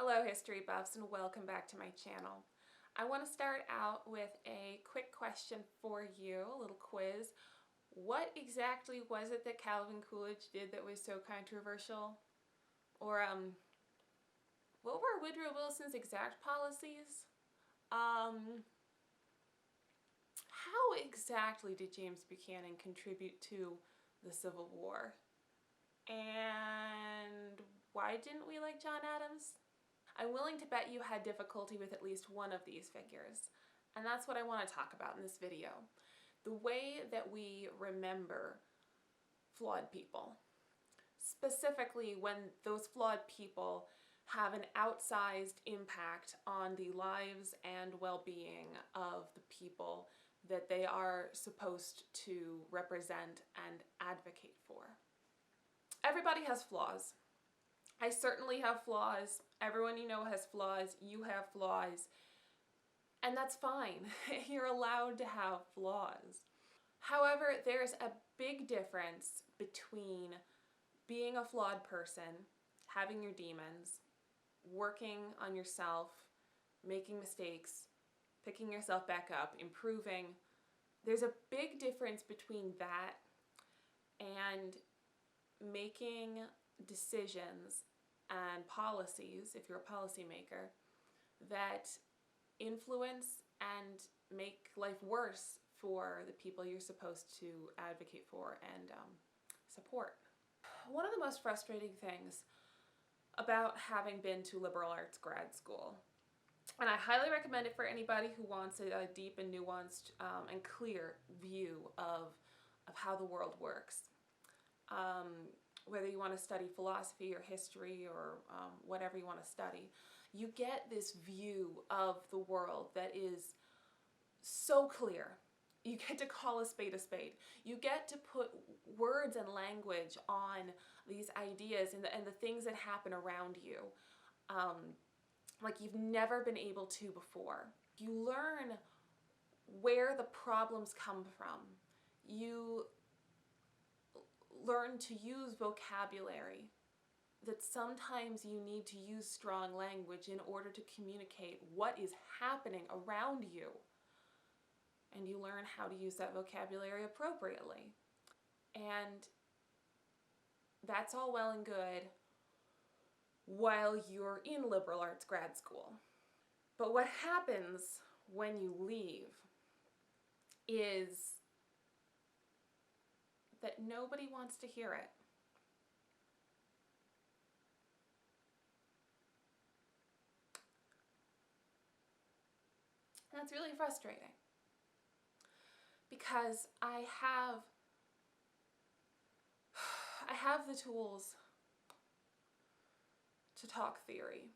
Hello history buffs and welcome back to my channel. I want to start out with a quick question for you, a little quiz. What exactly was it that Calvin Coolidge did that was so controversial? Or what were Woodrow Wilson's exact policies? How exactly did James Buchanan contribute to the Civil War? And why didn't we like John Adams? I'm willing to bet you had difficulty with at least one of these figures, and that's what I want to talk about in this video. The way that we remember flawed people, specifically when those flawed people have an outsized impact on the lives and well-being of the people that they are supposed to represent and advocate for. Everybody has flaws. I certainly have flaws. Everyone you know has flaws. You have flaws. And that's fine. You're allowed to have flaws. However, there's a big difference between being a flawed person, having your demons, working on yourself, making mistakes, picking yourself back up, improving. There's a big difference between that and making decisions and policies, if you're a policymaker, that influence and make life worse for the people you're supposed to advocate for and support. One of the most frustrating things about having been to liberal arts grad school, and I highly recommend it for anybody who wants a deep and nuanced and clear view of how the world works. Whether you want to study philosophy or history or whatever you want to study, you get this view of the world that is so clear. You get to call a spade a spade. You get to put words and language on these ideas and the things that happen around you like you've never been able to before. You learn where the problems come from. You learn to use vocabulary, that sometimes you need to use strong language in order to communicate what is happening around you. And you learn how to use that vocabulary appropriately. And that's all well and good while you're in liberal arts grad school. But what happens when you leave is that nobody wants to hear it. And that's really frustrating because I have the tools to talk theory.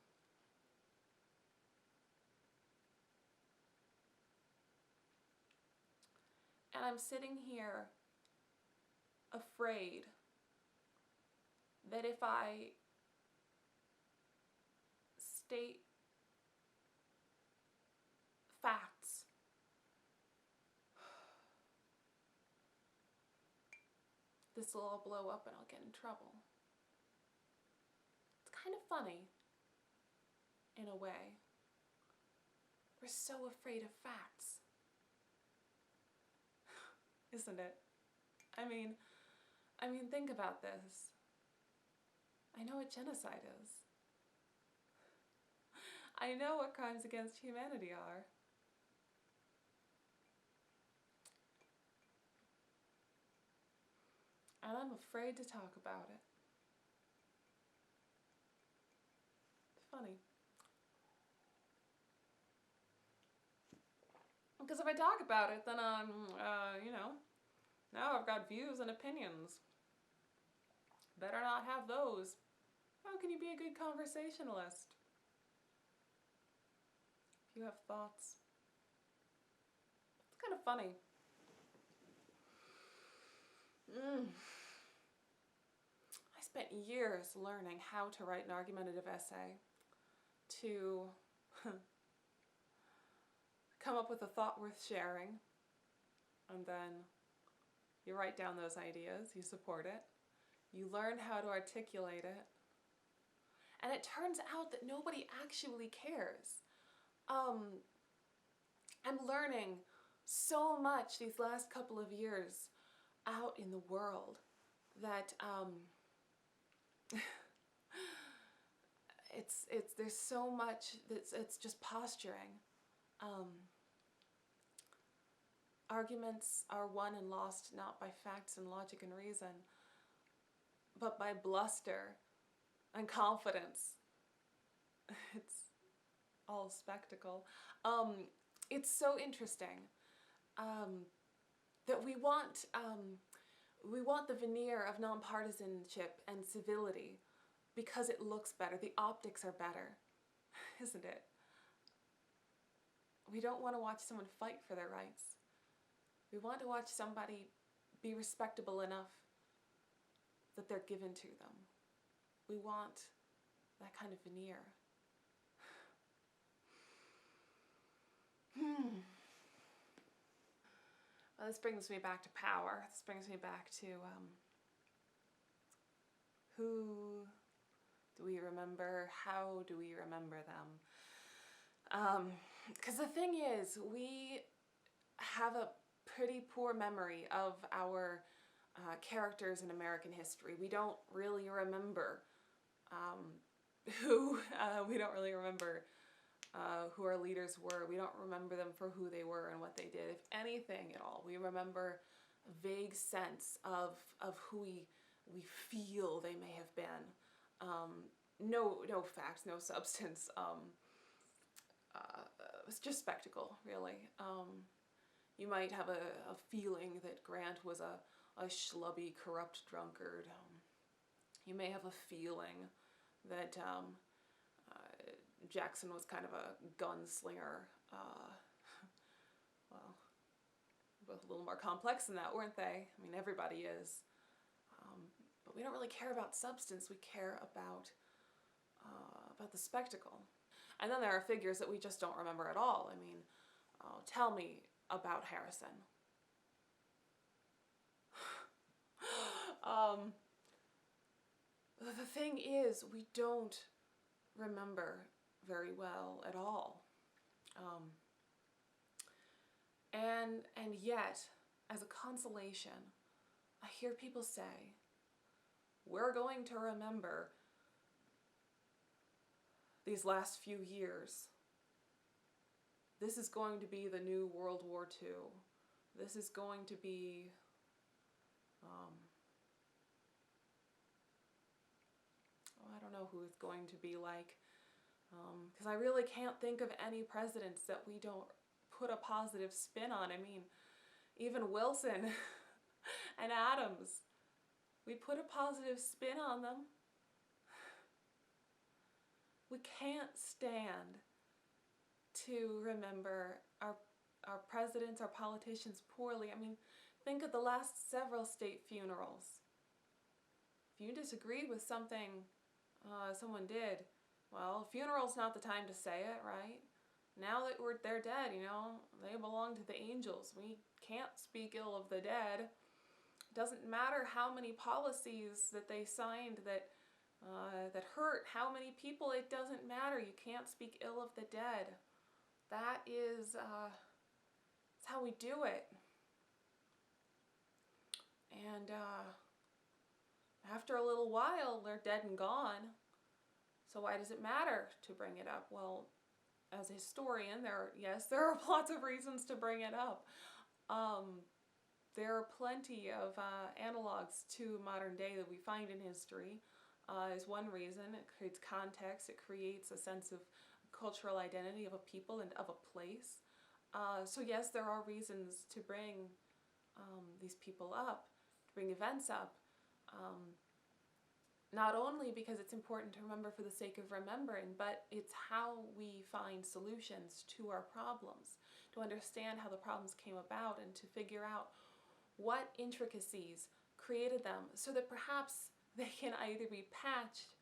And I'm sitting here afraid that if I state facts, this will all blow up and I'll get in trouble. It's kind of funny, in a way. We're so afraid of facts, isn't it? I mean, think about this. I know what genocide is. I know what crimes against humanity are. And I'm afraid to talk about it. It's funny. Because if I talk about it, then you know, now I've got views and opinions. Better not have those. How can you be a good conversationalist if you have thoughts? It's kind of funny. I spent years learning how to write an argumentative essay, to come up with a thought worth sharing, and then you write down those ideas, you support it, you learn how to articulate it, And it turns out that nobody actually cares. I'm learning so much these last couple of years out in the world that there's so much that's it's just posturing. Arguments are won and lost not by facts and logic and reason, but by bluster and confidence. It's all spectacle. It's so interesting that we want the veneer of nonpartisanship and civility because it looks better. The optics are better, isn't it? We don't want to watch someone fight for their rights. We want to watch somebody be respectable enough that they're given to them. We want that kind of veneer. Well, this brings me back to power. This brings me back to who do we remember? How do we remember them? Because the thing is, we have a pretty poor memory of our characters in American history. We don't really remember who our leaders were. We don't remember them for who they were and what they did, if anything at all. We remember a vague sense of who we feel they may have been. No facts, no substance. It's just spectacle, really. You might have a feeling that Grant was a schlubby, corrupt drunkard. You may have a feeling that Jackson was kind of a gunslinger. Well, both a little more complex than that, weren't they? I mean, everybody is. But we don't really care about substance. We care about the spectacle. And then there are figures that we just don't remember at all. I mean, tell me about Harrison. The thing is, we don't remember very well at all. And yet, as a consolation, I hear people say, we're going to remember these last few years. This is going to be the new World War II. This is going to be I don't know who it's going to be like, because I really can't think of any presidents that we don't put a positive spin on. I mean, even Wilson and Adams, we put a positive spin on them. We can't stand to remember our presidents, our politicians poorly. I mean, think of the last several state funerals. If you disagree with something someone did, well, funeral's not the time to say it, right? Now that they're dead, they belong to the angels. We can't speak ill of the dead. It doesn't matter how many policies that they signed that hurt, how many people, it doesn't matter. You can't speak ill of the dead. That is that's how we do it. And after a little while, they're dead and gone. So why does it matter to bring it up? Well, as a historian, there are lots of reasons to bring it up. There are plenty of analogs to modern day that we find in history. Is one reason. It creates context. It creates a sense of cultural identity of a people and of a place. So yes, there are reasons to bring these people up, to bring events up. Not only because it's important to remember for the sake of remembering, but it's how we find solutions to our problems, to understand how the problems came about and to figure out what intricacies created them so that perhaps they can either be patched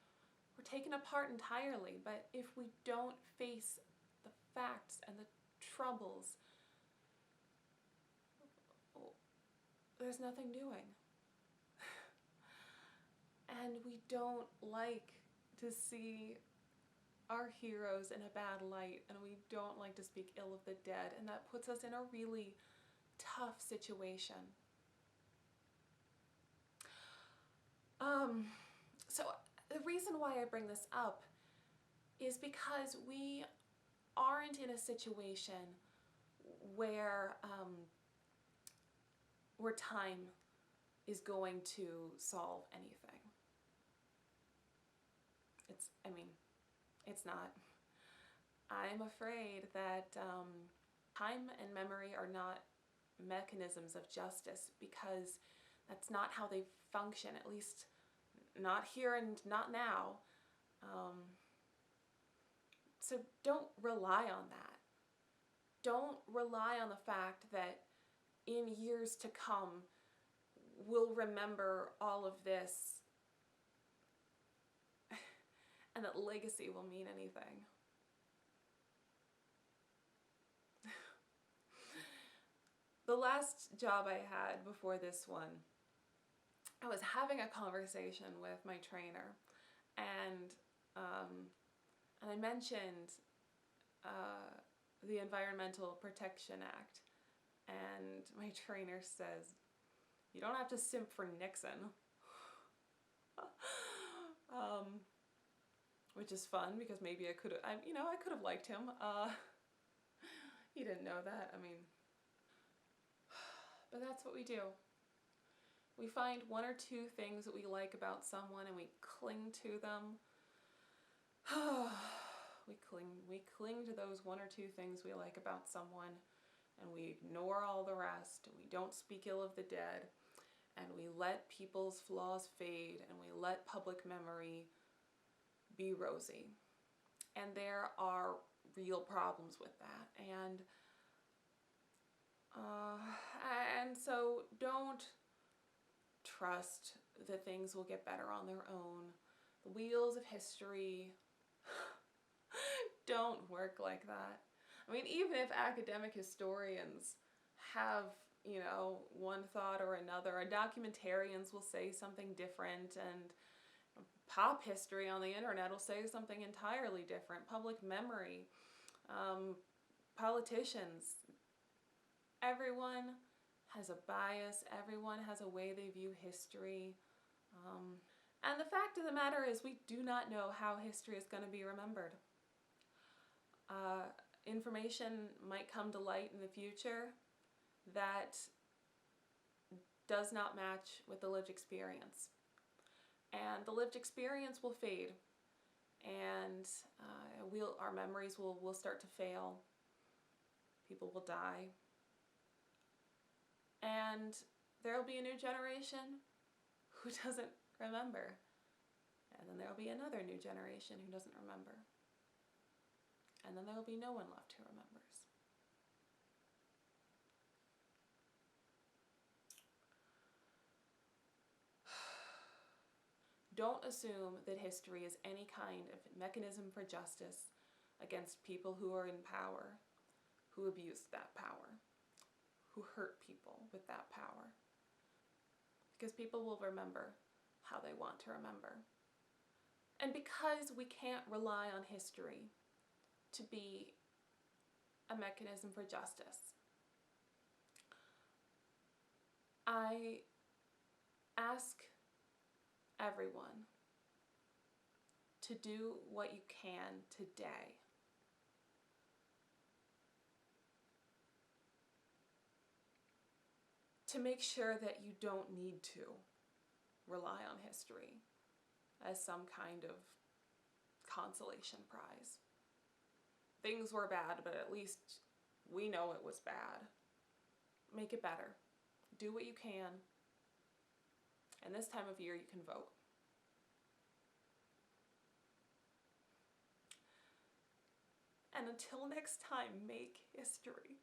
or taken apart entirely. But if we don't face the facts and the troubles, there's nothing doing. And we don't like to see our heroes in a bad light, and we don't like to speak ill of the dead, and that puts us in a really tough situation. So the reason why I bring this up is because we aren't in a situation where time is going to solve anything. It's not. I'm afraid that time and memory are not mechanisms of justice, because that's not how they function, at least not here and not now. So don't rely on that. Don't rely on the fact that in years to come we'll remember all of this and that legacy will mean anything. The last job I had before this one, I was having a conversation with my trainer, and I mentioned the Environmental Protection Act, and my trainer says, "You don't have to simp for Nixon." Which is fun, because maybe I could have liked him. He didn't know that. But that's what we do. We find one or two things that we like about someone and we cling to them. We cling to those one or two things we like about someone, and we ignore all the rest, and we don't speak ill of the dead, and we let people's flaws fade, and we let public memory be rosy. And there are real problems with that. And so don't trust that things will get better on their own. The wheels of history don't work like that. Even if academic historians have, one thought or another, or documentarians will say something different, and pop history on the internet will say something entirely different. Public memory, politicians, everyone has a bias, everyone has a way they view history. And the fact of the matter is, we do not know how history is going to be remembered. Information might come to light in the future that does not match with the lived experience. And the lived experience will fade, and our memories will start to fail. People will die. And there will be a new generation who doesn't remember. And then there will be another new generation who doesn't remember. And then there will be no one left who remembers. Don't assume that history is any kind of mechanism for justice against people who are in power, who abused that power, who hurt people with that power. Because people will remember how they want to remember. And because we can't rely on history to be a mechanism for justice, I ask everyone to do what you can today to make sure that you don't need to rely on history as some kind of consolation prize. Things were bad, but at least we know it was bad. Make it better. Do what you can. And this time of year, you can vote. And until next time, make history.